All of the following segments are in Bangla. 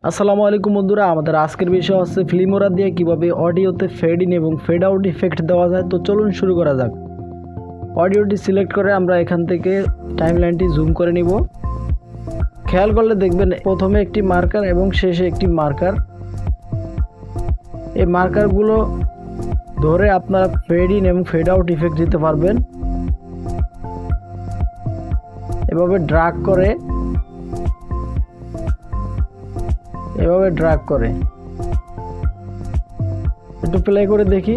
আসসালামু আলাইকুম বন্ধুরা, আমাদের আজকের বিষয় হচ্ছে ফিল্মোরা দিয়ে কিভাবে অডিওতে ফেড ইন এবং ফেড আউট ইফেক্ট দেওয়া যায়। তো চলুন শুরু করা যাক। অডিওটি সিলেক্ট করে আমরা এখান থেকে টাইমলাইনটি জুম করে নিব। খেয়াল করলে দেখবেন প্রথমে একটি মার্কার এবং শেষে একটি মার্কার। এই মার্কারগুলো ধরে আপনারা ফেড ইন এবং ফেড আউট ইফেক্ট দিতে পারবেন। এভাবে ড্র্যাগ করে একটু প্লে করে দেখি।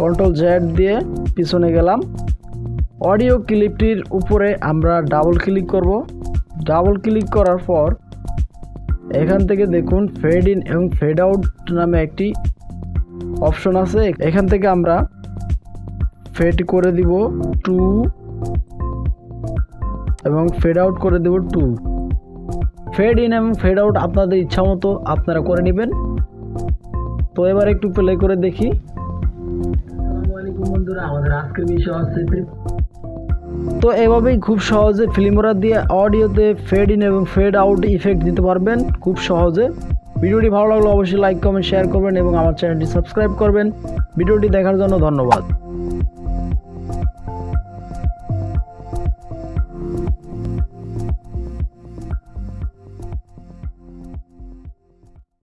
কন্ট্রোল জেড দিয়ে পিছনে গেলাম। অডিও ক্লিপটির উপরে আমরা ডাবল ক্লিক করব। ডাবল ক্লিক করার পর এখান থেকে দেখুন ফেড ইন এবং ফেড আউট নামে একটি অপশন আছে। এখান থেকে আমরা ফেড করে দিব 2 এবং ফেড আউট করে দেব 2। ফেড ইন এবং ফেড আউট আপনাদের ইচ্ছা মতো আপনারা করে নেবেন। তো এবার একটু প্লে করে দেখি। আসসালামু আলাইকুম বন্ধুরা, আমাদের আজকের বিষয় হচ্ছে তো এভাবেই খুব সহজে ফিল্মোরা দিয়ে অডিওতে ফেড ইন এবং ফেড আউট ইফেক্ট দিতে পারবেন খুব সহজে। ভিডিওটি ভালো লাগলে অবশ্যই লাইক কমেন্ট শেয়ার করবেন এবং আমার চ্যানেলটি সাবস্ক্রাইব করবেন। ভিডিওটি দেখার জন্য ধন্যবাদ।